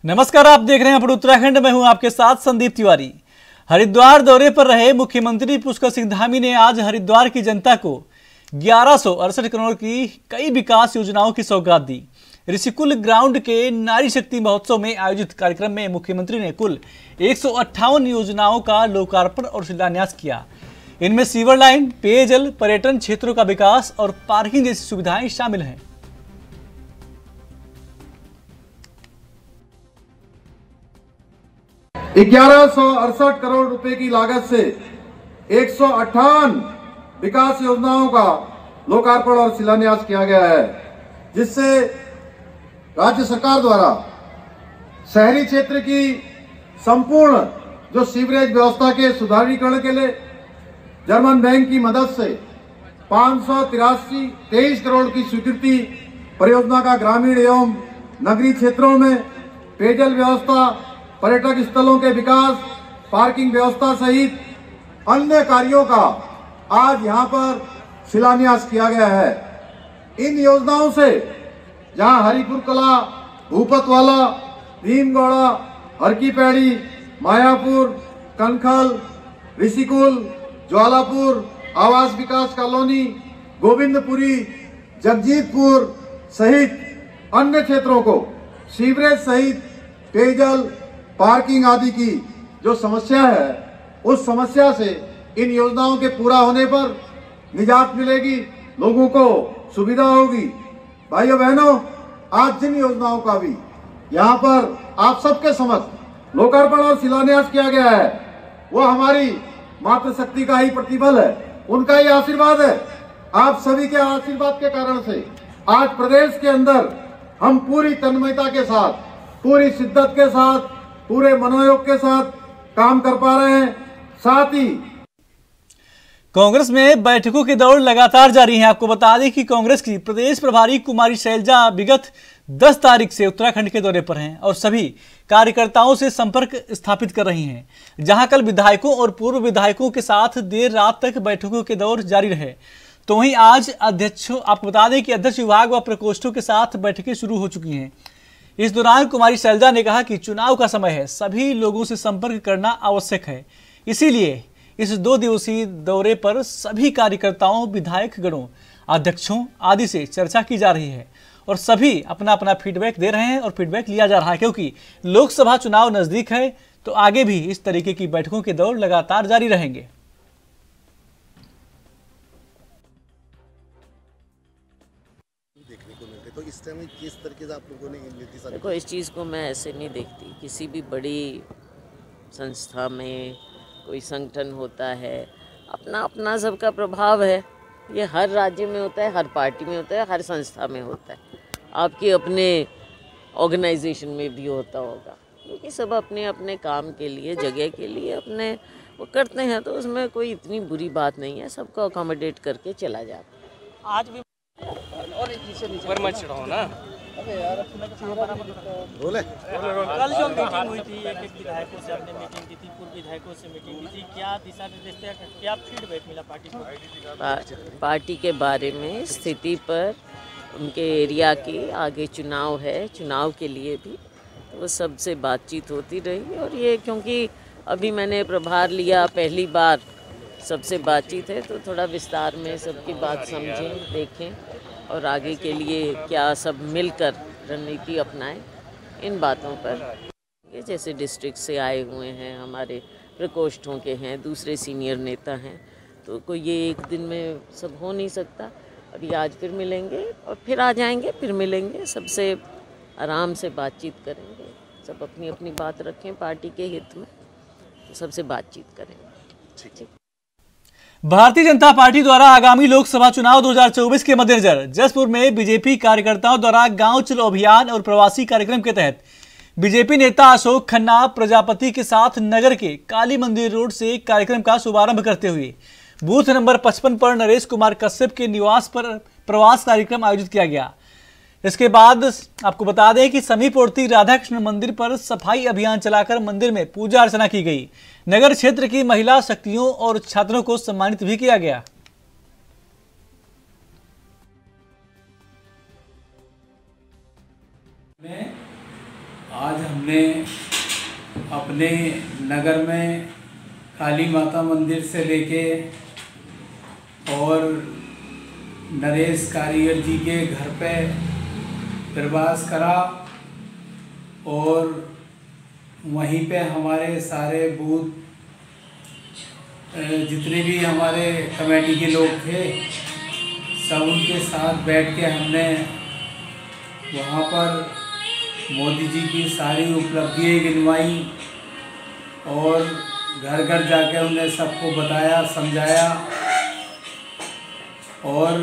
नमस्कार, आप देख रहे हैं अपने उत्तराखंड में हूं आपके साथ संदीप तिवारी। हरिद्वार दौरे पर रहे मुख्यमंत्री पुष्कर सिंह धामी ने आज हरिद्वार की जनता को 1168 करोड़ की कई विकास योजनाओं की सौगात दी। ऋषिकुल ग्राउंड के नारी शक्ति महोत्सव में आयोजित कार्यक्रम में मुख्यमंत्री ने कुल 158 योजनाओं का लोकार्पण और शिलान्यास किया। इनमें सीवर लाइन, पेयजल, पर्यटन क्षेत्रों का विकास और पार्किंग जैसी सुविधाएं शामिल हैं। 1168 करोड़ रुपए की लागत से 158 विकास योजनाओं का लोकार्पण और शिलान्यास किया गया है, जिससे राज्य सरकार द्वारा शहरी क्षेत्र की संपूर्ण जो सीवरेज व्यवस्था के सुधारीकरण के लिए जर्मन बैंक की मदद से 583 करोड़ की स्वीकृति परियोजना का ग्रामीण एवं नगरीय क्षेत्रों में पेयजल व्यवस्था, पर्यटक स्थलों के विकास, पार्किंग व्यवस्था सहित अन्य कार्यों का आज यहां पर शिलान्यास किया गया है। इन योजनाओं से जहां हरिपुर कला, भूपतवाला, भीमगौड़ा, हरकी-पैड़ी, मायापुर, कनखल, ऋषिकुल, ज्वालापुर, आवास विकास कॉलोनी, गोविंदपुरी, जगजीतपुर सहित अन्य क्षेत्रों को सीवरेज सहित पेयजल, पार्किंग आदि की जो समस्या है, उस समस्या से इन योजनाओं के पूरा होने पर निजात मिलेगी, लोगों को सुविधा होगी। भाइयों बहनों, आज जिन योजनाओं का भी यहाँ पर आप सबके समक्ष लोकार्पण और शिलान्यास किया गया है, वो हमारी मातृशक्ति का ही प्रतिफल है, उनका ही आशीर्वाद है। आप सभी के आशीर्वाद के कारण से आज प्रदेश के अंदर हम पूरी तन्मयता के साथ, पूरी शिद्दत के साथ, पूरे मनोयोग के साथ काम कर पा रहे हैं। साथ ही कांग्रेस में बैठकों की दौड़ लगातार जारी है। आपको बता दें कि कांग्रेस की प्रदेश प्रभारी कुमारी शैलजा विगत 10 तारीख से उत्तराखंड के दौरे पर हैं और सभी कार्यकर्ताओं से संपर्क स्थापित कर रही हैं। जहां कल विधायकों और पूर्व विधायकों के साथ देर रात तक बैठकों के दौर जारी रहे, तो वहीं आज आपको बता दें कि अध्यक्ष विभाग व प्रकोष्ठों के साथ बैठकें शुरू हो चुकी हैं। इस दौरान कुमारी शैलजा ने कहा कि चुनाव का समय है, सभी लोगों से संपर्क करना आवश्यक है। इसीलिए इस 2 दिवसीय दौरे पर सभी कार्यकर्ताओं, विधायक गणों, अध्यक्षों आदि से चर्चा की जा रही है और सभी अपना अपना फीडबैक दे रहे हैं और फीडबैक लिया जा रहा है, क्योंकि लोकसभा चुनाव नजदीक है, तो आगे भी इस तरीके की बैठकों के दौर लगातार जारी रहेंगे। तो इस टाइम किस तरीके से आप लोगों ने निर्देश? देखो, इस चीज़ को मैं ऐसे नहीं देखती। किसी भी बड़ी संस्था में कोई संगठन होता है, अपना अपना सबका प्रभाव है। ये हर राज्य में होता है, हर पार्टी में होता है, हर संस्था में होता है, आपके अपने ऑर्गेनाइजेशन में भी होता होगा, क्योंकि सब अपने अपने काम के लिए, जगह के लिए अपने वो करते हैं, तो उसमें कोई इतनी बुरी बात नहीं है, सबको अकोमोडेट करके चला जाता है। आज भी पर मत चढ़ाओ ना। बोले कल जो मीटिंग हुई थी, एक विधायकों से आपने मीटिंग की थी, पूर्व विधायकों से मीटिंग की थी, क्या दिशा निर्देश थे, क्या फीडबैक मिला पार्टी को? पार्टी के बारे में, स्थिति पर, उनके एरिया के आगे चुनाव है, चुनाव के लिए भी तो वो सबसे बातचीत होती रही। और ये क्योंकि अभी मैंने प्रभार लिया, पहली बार सबसे बातचीत है, तो थोड़ा विस्तार में सबकी बात समझें, देखें और आगे के लिए क्या सब मिलकर रणनीति अपनाएं। इन बातों पर ये जैसे डिस्ट्रिक्ट से आए हुए हैं, हमारे प्रकोष्ठों के हैं, दूसरे सीनियर नेता हैं, तो कोई ये एक दिन में सब हो नहीं सकता। अभी आज फिर मिलेंगे और फिर आ जाएंगे, फिर मिलेंगे, सबसे आराम से बातचीत करेंगे, सब अपनी अपनी बात रखें पार्टी के हित में, तो सबसे बातचीत करेंगे। ठीक। भारतीय जनता पार्टी द्वारा आगामी लोकसभा चुनाव 2024 के मद्देनजर जसपुर में बीजेपी कार्यकर्ताओं द्वारा गांव चलो अभियान और प्रवासी कार्यक्रम के तहत बीजेपी नेता अशोक खन्ना प्रजापति के साथ नगर के काली मंदिर रोड से कार्यक्रम का शुभारंभ करते हुए बूथ नंबर 55 पर नरेश कुमार कश्यप के निवास पर प्रवास कार्यक्रम आयोजित किया गया। इसके बाद आपको बता दें कि समीपवर्ती राधाकृष्ण मंदिर पर सफाई अभियान चलाकर मंदिर में पूजा अर्चना की गई। नगर क्षेत्र की महिला शक्तियों और छात्रों को सम्मानित भी किया गया। आज हमने अपने नगर में काली माता मंदिर से लेके और नरेश कारीगर जी के घर पे प्रवास करा और वहीं पे हमारे सारे बूथ जितने भी हमारे कमेटी के लोग थे सब उनके साथ बैठ के हमने वहाँ पर मोदी जी की सारी उपलब्धियाँ गिनवाई और घर घर जाकर उन्हें सबको बताया समझाया। और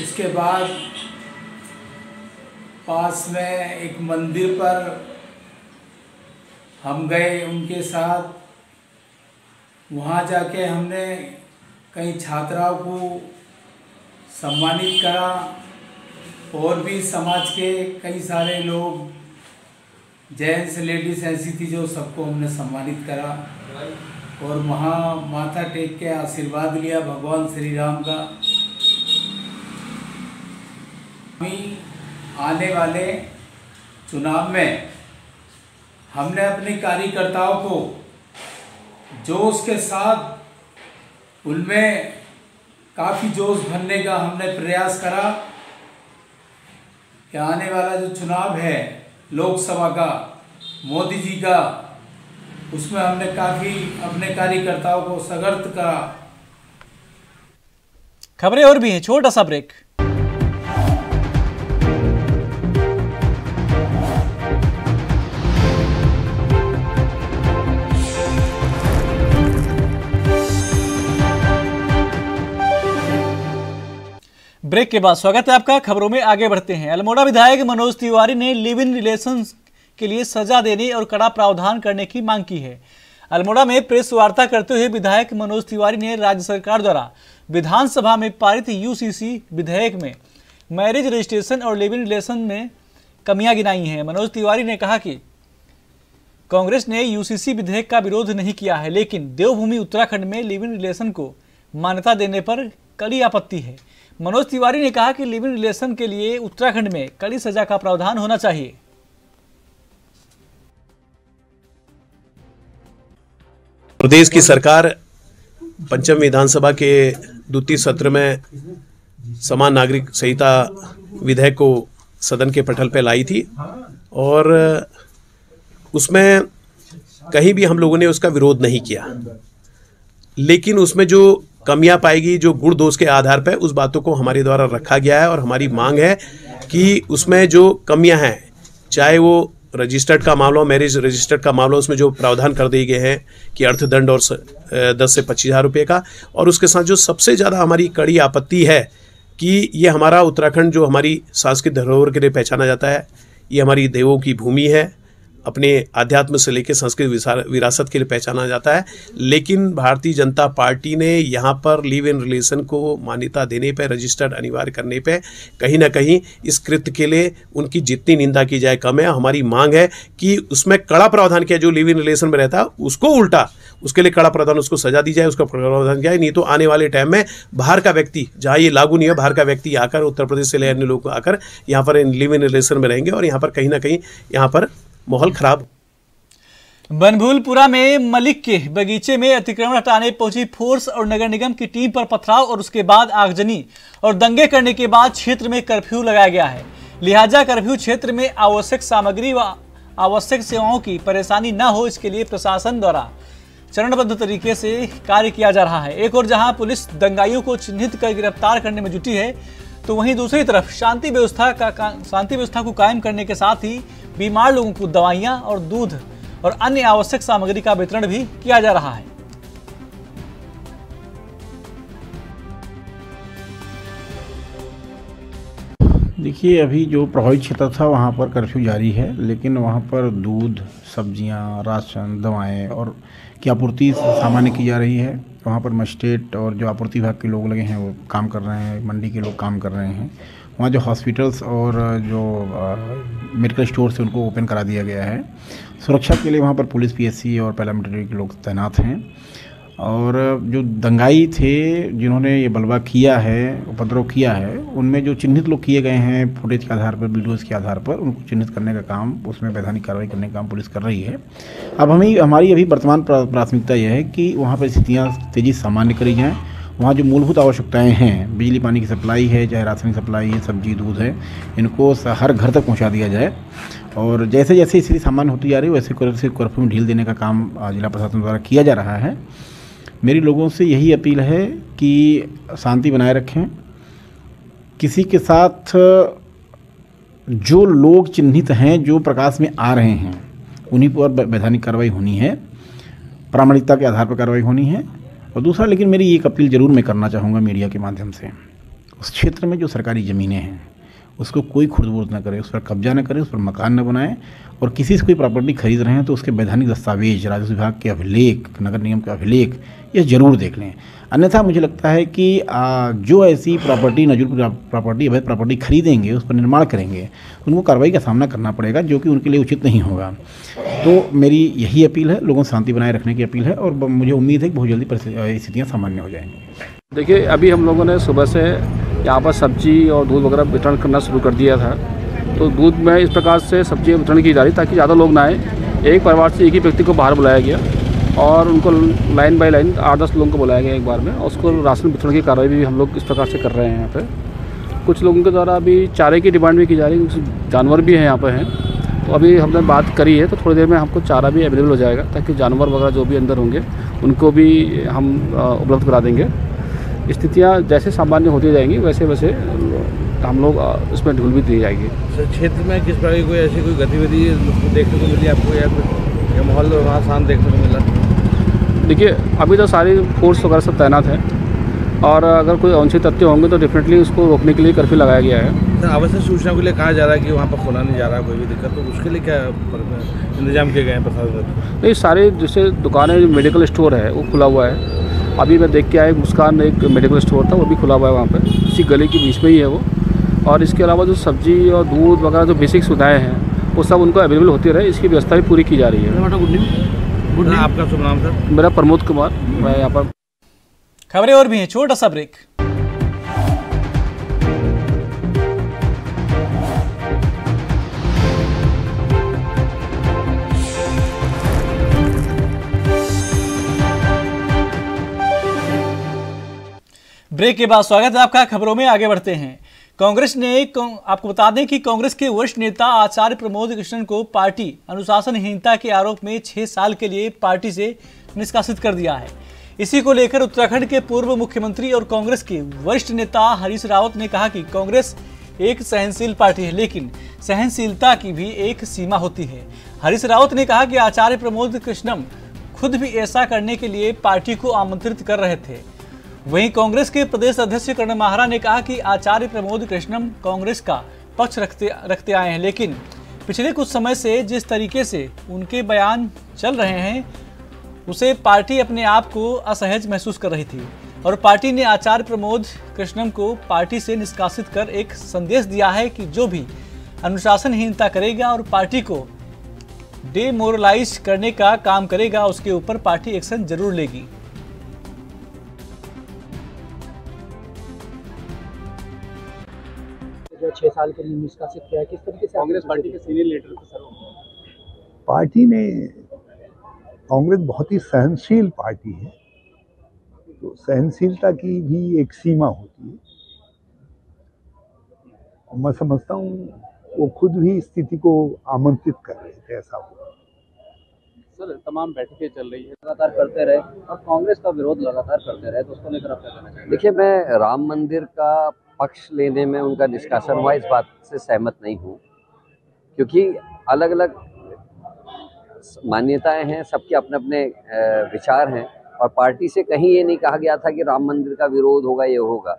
उसके बाद पास में एक मंदिर पर हम गए उनके साथ। वहाँ जाके हमने कई छात्राओं को सम्मानित करा और भी समाज के कई सारे लोग जेंट्स लेडीज ऐसी थी जो सबको हमने सम्मानित करा और वहाँ माथा टेक के आशीर्वाद लिया भगवान श्री राम का। आने वाले चुनाव में हमने अपने कार्यकर्ताओं को जोश के साथ उनमें काफ़ी जोश भरने का हमने प्रयास करा कि आने वाला जो चुनाव है लोकसभा का मोदी जी का, उसमें हमने काफ़ी अपने कार्यकर्ताओं को सशक्त करा। खबरें और भी हैं, छोटा सा ब्रेक। ब्रेक के बाद स्वागत है आपका। खबरों में आगे बढ़ते हैं। अल्मोड़ा विधायक मनोज तिवारी ने लिव इन रिलेशंस के लिए सजा देने और कड़ा प्रावधान करने की मांग की है। अल्मोड़ा में प्रेस वार्ता करते हुए विधायक मनोज तिवारी ने राज्य सरकार द्वारा विधानसभा में पारित यूसीसी विधेयक में मैरिज रजिस्ट्रेशन और लिव इन रिलेशन में कमियां गिनाई हैं। मनोज तिवारी ने कहा कि कांग्रेस ने यूसीसी विधेयक का विरोध नहीं किया है, लेकिन देवभूमि उत्तराखंड में लिव इन रिलेशन को मान्यता देने पर कड़ी आपत्ति है। मनोज तिवारी ने कहा कि लिव इन रिलेशन के लिए उत्तराखंड में कड़ी सजा का प्रावधान होना चाहिए। प्रदेश की सरकार पंचम विधानसभा के द्वितीय सत्र में समान नागरिक संहिता विधेयक को सदन के पटल पर लाई थी और उसमें कहीं भी हम लोगों ने उसका विरोध नहीं किया, लेकिन उसमें जो कमियां पाएगी, जो गुण दोष के आधार पर उस बातों को हमारे द्वारा रखा गया है और हमारी मांग है कि उसमें जो कमियां हैं, चाहे वो रजिस्टर्ड का मामला, मैरिज रजिस्टर्ड का मामला, उसमें जो प्रावधान कर दिए गए हैं कि अर्थदंड और 10 से 25,000 रुपये का, और उसके साथ जो सबसे ज़्यादा हमारी कड़ी आपत्ति है कि ये हमारा उत्तराखंड जो हमारी सांस्कृतिक धरोहर के लिए पहचाना जाता है, ये हमारी देवों की भूमि है, अपने आध्यात्म से लेकर सांस्कृतिक विरासत के लिए पहचाना जाता है, लेकिन भारतीय जनता पार्टी ने यहाँ पर लिव इन रिलेशन को मान्यता देने पर, रजिस्टर्ड अनिवार्य करने पे कहीं ना कहीं इस कृत्य के लिए उनकी जितनी निंदा की जाए कम है। हमारी मांग है कि उसमें कड़ा प्रावधान किया, जो लिव इन रिलेशन में रहता उसको उल्टा, उसके लिए कड़ा प्रावधान, उसको सजा दी जाए, उसका प्रावधान किया है। नहीं तो आने वाले टाइम में बाहर का व्यक्ति, जहाँ ये लागू नहीं है, बाहर का व्यक्ति आकर, उत्तर प्रदेश से ले अन्य लोग आकर यहाँ पर लिव इन रिलेशन में रहेंगे और यहाँ पर कहीं ना कहीं यहाँ पर माहौल खराब। बनभूलपुरा में मलिक के बगीचे में अतिक्रमण हटाने पहुंची फोर्स और नगर निगम की टीम पर पथराव और उसके बाद आगजनी और दंगे करने के बाद क्षेत्र में कर्फ्यू लगाया गया है। लिहाजा कर्फ्यू क्षेत्र में आवश्यक सामग्री व आवश्यक सेवाओं की परेशानी न हो, इसके लिए प्रशासन द्वारा चरणबद्ध तरीके से कार्य किया जा रहा है। एक और जहां पुलिस दंगाइयों को चिन्हित कर गिरफ्तार करने में जुटी है, तो वहीं दूसरी तरफ शांति व्यवस्था को कायम करने के साथ ही बीमार लोगों को दवाइयां और दूध और अन्य आवश्यक सामग्री का वितरण भी किया जा रहा है। देखिए, अभी जो प्रभावित क्षेत्र था वहाँ पर कर्फ्यू जारी है, लेकिन वहाँ पर दूध, सब्जियाँ, राशन, दवाएं और की आपूर्ति सामान्य की जा रही है। वहाँ पर मजिस्ट्रेट और जो आपूर्ति विभाग के लोग लगे हैं वो काम कर रहे हैं, मंडी के लोग काम कर रहे हैं। वहाँ जो हॉस्पिटल्स और जो मेडिकल स्टोर्स हैं उनको ओपन करा दिया गया है। सुरक्षा के लिए वहाँ पर पुलिस, पीएससी और पैरामिलिट्री के लोग तैनात हैं और जो दंगाई थे जिन्होंने ये बलवा किया है, उपद्रव किया है, उनमें जो चिन्हित लोग किए गए हैं फुटेज के आधार पर, वीडियोज़ के आधार पर, उनको चिन्हित करने का काम, उसमें वैधानिक कार्रवाई करने का काम पुलिस कर रही है। अब हमारी अभी वर्तमान प्राथमिकता यह है कि वहाँ पर स्थितियाँ तेज़ी से सामान्य करी जाएँ। वहाँ जो मूलभूत आवश्यकताएं हैं, बिजली पानी की सप्लाई है, चाहे राशन की सप्लाई है, सब्जी दूध है, इनको हर घर तक पहुँचा दिया जाए। और जैसे जैसे स्थिति सामान्य होती जा रही है वैसे कर्फ्यू में ढील देने का काम जिला प्रशासन द्वारा किया जा रहा है। मेरी लोगों से यही अपील है कि शांति बनाए रखें। किसी के साथ जो लोग चिन्हित हैं, जो प्रकाश में आ रहे हैं, उन्हीं पर वैधानिक कार्रवाई होनी है, प्रामाणिकता के आधार पर कार्रवाई होनी है। और दूसरा, लेकिन मेरी एक अपील ज़रूर मैं करना चाहूँगा मीडिया के माध्यम से, उस क्षेत्र में जो सरकारी ज़मीनें हैं उसको कोई खुर्द-बुर्द न करे, उस पर कब्जा न करे, उस पर मकान न बनाए, और किसी से कोई प्रॉपर्टी खरीद रहे हैं तो उसके वैधानिक दस्तावेज, राजस्व विभाग के अभिलेख, नगर निगम के अभिलेख, ये ज़रूर देख लें। अन्यथा मुझे लगता है कि जो ऐसी प्रॉपर्टी, नजूल प्रॉपर्टी, अवैध प्रॉपर्टी खरीदेंगे, उस पर निर्माण करेंगे, उनको कार्रवाई का सामना करना पड़ेगा, जो कि उनके लिए उचित नहीं होगा। तो मेरी यही अपील है, लोगों से शांति बनाए रखने की अपील है, और मुझे उम्मीद है कि बहुत जल्दी स्थितियाँ सामान्य हो जाएंगी। देखिए, अभी हम लोगों ने सुबह से यहाँ पर सब्जी और दूध वगैरह वितरण करना शुरू कर दिया था। तो दूध में इस प्रकार से सब्जी वितरण की जा रही ताकि ज़्यादा लोग ना आए। एक परिवार से एक ही व्यक्ति को बाहर बुलाया गया और उनको लाइन बाय लाइन 8-10 लोगों को बुलाया गया एक बार में, और उसको राशन वितरण की कार्रवाई भी हम लोग इस प्रकार से कर रहे हैं। यहाँ पे कुछ लोगों के द्वारा अभी चारे की डिमांड भी की जा रही है, कुछ जानवर भी हैं यहाँ पे हैं। तो अभी हमने बात करी है तो थोड़ी देर में हमको चारा भी अवेलेबल हो जाएगा, ताकि जानवर वगैरह जो भी अंदर होंगे उनको भी हम उपलब्ध करा देंगे। स्थितियाँ जैसे सामान्य होती जाएंगी वैसे वैसे हम लोग इसमें ढूल भी दी जाएगी। क्षेत्र में किस प्रकार की कोई ऐसी कोई गतिविधि देखने को मिली आपको, या माहौल वहाँ शांत देखने को मिला? देखिए, अभी तो सारी फोर्स वगैरह सब तैनात है, और अगर कोई अवांछित तथ्य होंगे तो डेफिनेटली उसको रोकने के लिए कर्फ्यू लगाया गया है। सर, आवश्यक सूचना के लिए कहा जा रहा है कि वहाँ पर खोला नहीं जा रहा है कोई भी दिक्कत, तो उसके लिए क्या इंतजाम किए गए हैं प्रशासन? नहीं, सारे जैसे दुकानें, जो मेडिकल स्टोर है वो खुला हुआ है। अभी मैं देख के आया, मुस्कान एक मेडिकल स्टोर था, वो भी खुला हुआ है वहाँ पे, इसी गली के बीच में ही है वो। और इसके अलावा जो सब्जी और दूध वगैरह जो बेसिक सुविधाएँ हैं वो सब उनको अवेलेबल होती रहे, इसकी व्यवस्था भी पूरी की जा रही है। Good news. आपका शुभ नाम सर? मेरा प्रमोद कुमार, मैं यहाँ पर। खबरें और भी हैं, छोटा सा ब्रेक। ब्रेक के बाद स्वागत है आपका। खबरों में आगे बढ़ते हैं। कांग्रेस ने आपको बता दें कि कांग्रेस के वरिष्ठ नेता आचार्य प्रमोद कृष्णन को पार्टी अनुशासनहीनता के आरोप में 6 साल के लिए पार्टी से निष्कासित कर दिया है। इसी को लेकर उत्तराखंड के पूर्व मुख्यमंत्री और कांग्रेस के वरिष्ठ नेता हरीश रावत ने कहा कि कांग्रेस एक सहनशील पार्टी है, लेकिन सहनशीलता की भी एक सीमा होती है। हरीश रावत ने कहा कि आचार्य प्रमोद कृष्णन खुद भी ऐसा करने के लिए पार्टी को आमंत्रित कर रहे थे। वहीं कांग्रेस के प्रदेश अध्यक्ष कर्ण माहरा ने कहा कि आचार्य प्रमोद कृष्णन कांग्रेस का पक्ष रखते आए हैं, लेकिन पिछले कुछ समय से जिस तरीके से उनके बयान चल रहे हैं उसे पार्टी अपने आप को असहज महसूस कर रही थी, और पार्टी ने आचार्य प्रमोद कृष्णन को पार्टी से निष्कासित कर एक संदेश दिया है कि जो भी अनुशासनहीनता करेगा और पार्टी को डेमोरलाइज करने का काम करेगा उसके ऊपर पार्टी एक्शन जरूर लेगी। 6 साल के लिए निष्कासित किया है, किस तरीके से कांग्रेस पार्टी के सीनियर लीडर थे सर? पार्टी ने, कांग्रेस बहुत ही सहनशील पार्टी है, तो सहनशीलता की भी एक सीमा होती है, और मैं समझता हूँ वो खुद भी स्थिति को आमंत्रित कर रहे थे, ऐसा हुआ। सर, तमाम बैठकें चल रही है, लगातार करते रहे और कांग्रेस का विरोध लगातार करते रहे, तो उसको लेकर आप क्या कहना चाहेंगे? देखिए, मैं राम मंदिर का पक्ष लेने में उनका निष्कासन हुआ इस बात से सहमत नहीं हूँ, क्योंकि अलग अलग मान्यताएं हैं, सबके अपने अपने विचार हैं, और पार्टी से कहीं ये नहीं कहा गया था कि राम मंदिर का विरोध होगा, ये होगा।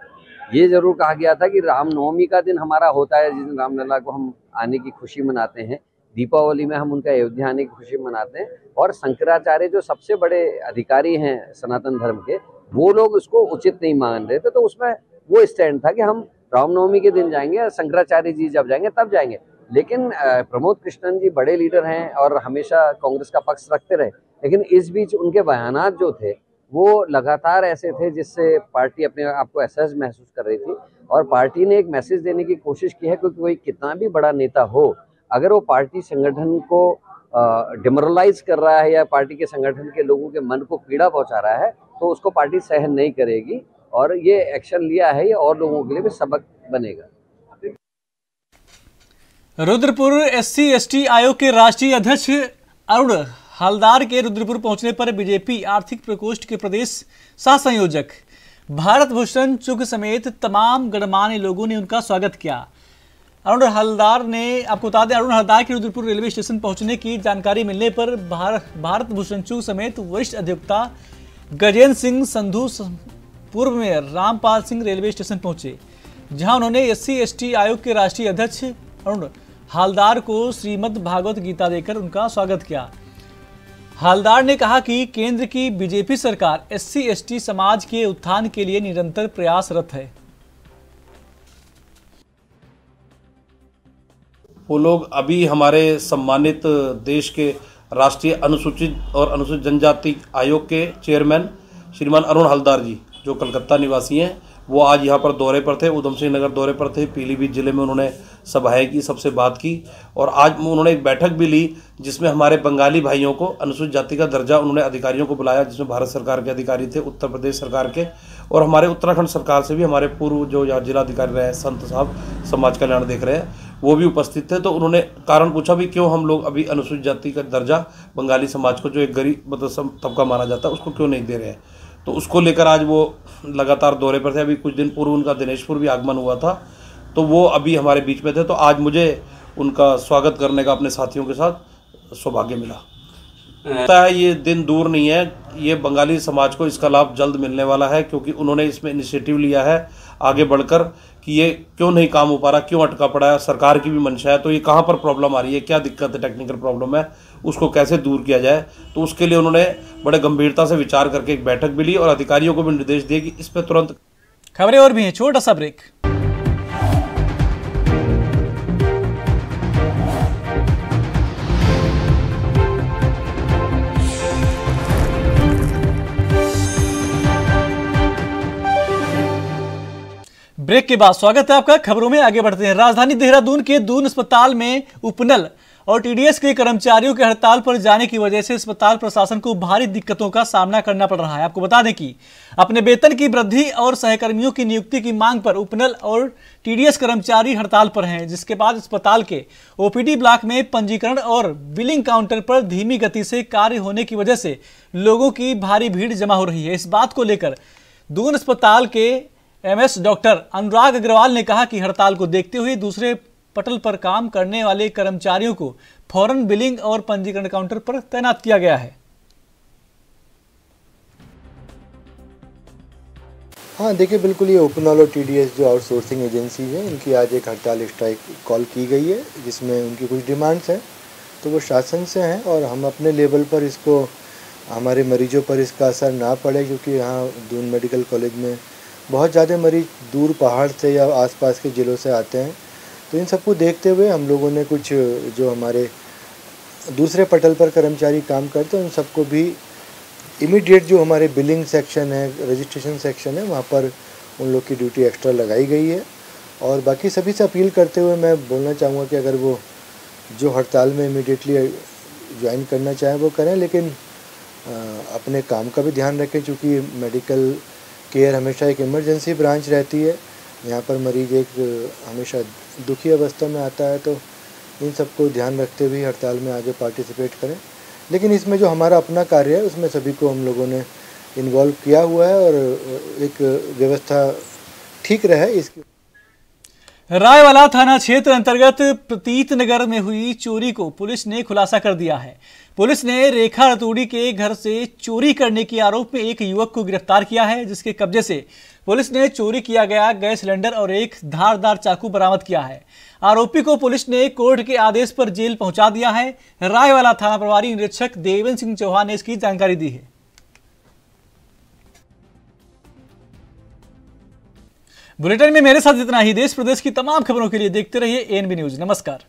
ये जरूर कहा गया था कि रामनवमी का दिन हमारा होता है, जिस दिन रामलला को हम आने की खुशी मनाते हैं, दीपावली में हम उनका अयोध्या आने की खुशी मनाते हैं, और शंकराचार्य जो सबसे बड़े अधिकारी हैं सनातन धर्म के, वो लोग उसको उचित नहीं मान रहे थे। तो उसमें वो स्टैंड था कि हम रामनवमी के दिन जाएंगे, शंकराचार्य जी जब जाएंगे तब जाएंगे। लेकिन प्रमोद कृष्णन जी बड़े लीडर हैं और हमेशा कांग्रेस का पक्ष रखते रहे, लेकिन इस बीच उनके बयानात जो थे वो लगातार ऐसे थे जिससे पार्टी अपने आप को असहज महसूस कर रही थी। और पार्टी ने एक मैसेज देने की कोशिश की है, क्योंकि कोई कितना भी बड़ा नेता हो, अगर वो पार्टी संगठन को डिमोरलाइज कर रहा है या पार्टी के संगठन के लोगों के मन को पीड़ा पहुंचा रहा है, तो उसको पार्टी सहन नहीं करेगी। और ये एक्शन लिया है, ये और लोगों के लिए भी सबक बनेगा। रुद्रपुर SC/ST आयोग के राष्ट्रीय अध्यक्ष अरुण हलदार के रुद्रपुर पहुंचने पर बीजेपी आर्थिक प्रकोष्ठ के प्रदेश सह संयोजक भारत भूषण चुग समेत तमाम गणमान्य लोगों ने उनका स्वागत किया। अरुण हलदार ने, आपको बता दें, अरुण हलदार के रुद्रपुर रेलवे स्टेशन पहुंचने की जानकारी मिलने पर भारत भूषण चुग समेत वरिष्ठ अधिवक्ता गजेंद्र सिंह संधू पूर्व में रामपाल सिंह रेलवे स्टेशन पहुंचे, जहां उन्होंने SC/ST आयोग के राष्ट्रीय अध्यक्ष अरुण हलदार को श्रीमद् भागवत गीता देकर उनका स्वागत किया। हलदार ने कहा कि केंद्र की बीजेपी सरकार SC/ST समाज के उत्थान के लिए निरंतर प्रयासरत है। वो लोग अभी हमारे सम्मानित देश के राष्ट्रीय अनुसूचित और अनुसूचित जनजाति आयोग के चेयरमैन श्रीमान अरुण हलदार जी, जो कलकत्ता निवासी हैं, वो आज यहाँ पर दौरे पर थे, उधम सिंह नगर दौरे पर थे। पीलीभीत जिले में उन्होंने सभाएं की, सबसे बात की और आज उन्होंने एक बैठक भी ली जिसमें हमारे बंगाली भाइयों को अनुसूचित जाति का दर्जा उन्होंने अधिकारियों को बुलाया, जिसमें भारत सरकार के अधिकारी थे, उत्तर प्रदेश सरकार के और हमारे उत्तराखंड सरकार से भी हमारे पूर्व जो यहाँ जिलाधिकारी रहे संत साहब समाज कल्याण देख रहे हैं, वो भी उपस्थित थे। तो उन्होंने कारण पूछा भी क्यों हम लोग अभी अनुसूचित जाति का दर्जा बंगाली समाज को, जो एक गरीब मतलब तबका माना जाता है, उसको क्यों नहीं दे रहे हैं। तो उसको लेकर आज वो लगातार दौरे पर थे। अभी कुछ दिन पूर्व उनका दिनेशपुर भी आगमन हुआ था, तो वो अभी हमारे बीच में थे। तो आज मुझे उनका स्वागत करने का अपने साथियों के साथ सौभाग्य मिला। लगता है ये दिन दूर नहीं है, ये बंगाली समाज को इसका लाभ जल्द मिलने वाला है, क्योंकि उन्होंने इसमें इनिशिएटिव लिया है आगे बढ़कर कि ये क्यों नहीं काम हो पा रहा, क्यों अटका पड़ा है, सरकार की भी मंशा है, तो ये कहाँ पर प्रॉब्लम आ रही है, क्या दिक्कत है, टेक्निकल प्रॉब्लम है, उसको कैसे दूर किया जाए। तो उसके लिए उन्होंने बड़े गंभीरता से विचार करके एक बैठक भी ली और अधिकारियों को भी निर्देश दिए कि इस पर तुरंत। खबरें और भी हैं, छोटा सा ब्रेक। ब्रेक के बाद स्वागत है आपका। खबरों में आगे बढ़ते हैं। राजधानी देहरादून के दून अस्पताल में उपनल और TDS के कर्मचारियों के हड़ताल पर जाने की वजह से अस्पताल प्रशासन को भारी दिक्कतों का सामना करना पड़ रहा है। आपको बता दें कि अपने वेतन की वृद्धि और सहकर्मियों की नियुक्ति की मांग पर उपनल और TDS कर्मचारी हड़ताल पर हैं, जिसके बाद अस्पताल के OPD ब्लॉक में पंजीकरण और बिलिंग काउंटर पर धीमी गति से कार्य होने की वजह से लोगों की भारी भीड़ जमा हो रही है। इस बात को लेकर दून अस्पताल के MS डॉक्टर अनुराग अग्रवाल ने कहा कि हड़ताल को देखते हुए दूसरे पटल पर काम करने वाले कर्मचारियों को फौरन बिलिंग और पंजीकरण काउंटर पर तैनात किया गया है। हाँ देखिए, बिल्कुल ये उपनल और TDS जो आउटसोर्सिंग एजेंसी है, इनकी आज एक हड़ताल स्ट्राइक कॉल की गई है, जिसमें उनकी कुछ डिमांड्स हैं, तो वो शासन से हैं और हम अपने लेवल पर इसको, हमारे मरीजों पर इसका असर ना पड़े, क्योंकि यहाँ दून मेडिकल कॉलेज में बहुत ज़्यादा मरीज दूर पहाड़ से या आसपास के ज़िलों से आते हैं। तो इन सबको देखते हुए हम लोगों ने कुछ जो हमारे दूसरे पटल पर कर्मचारी काम करते हैं उन सबको भी इमीडिएट जो हमारे बिलिंग सेक्शन है, रजिस्ट्रेशन सेक्शन है, वहाँ पर उन लोग की ड्यूटी एक्स्ट्रा लगाई गई है। और बाकी सभी से अपील करते हुए मैं बोलना चाहूँगा कि अगर वो जो हड़ताल में इमीडिएटली ज्वाइन करना चाहें वो करें, लेकिन अपने काम का भी ध्यान रखें, चूँकि मेडिकल केयर हमेशा एक इमरजेंसी ब्रांच रहती है। यहाँ पर मरीज एक हमेशा दुखी अवस्था में आता है, तो इन सबको ध्यान रखते हुए हड़ताल में आगे पार्टिसिपेट करें। लेकिन इसमें जो हमारा अपना कार्य है उसमें सभी को हम लोगों ने इन्वॉल्व किया हुआ है और एक व्यवस्था ठीक रहे इसकी। रायवाला थाना क्षेत्र अंतर्गत प्रतीत नगर में हुई चोरी को पुलिस ने खुलासा कर दिया है। पुलिस ने रेखा रतूड़ी के घर से चोरी करने के आरोप में एक युवक को गिरफ्तार किया है, जिसके कब्जे से पुलिस ने चोरी किया गया गैस सिलेंडर और एक धारदार चाकू बरामद किया है। आरोपी को पुलिस ने कोर्ट के आदेश पर जेल पहुंचा दिया है। रायवाला थाना प्रभारी निरीक्षक देवेंद्र सिंह चौहान ने इसकी जानकारी दी है। बुलेटिन में मेरे साथ इतना ही। देश प्रदेश की तमाम खबरों के लिए देखते रहिए ANB न्यूज। नमस्कार।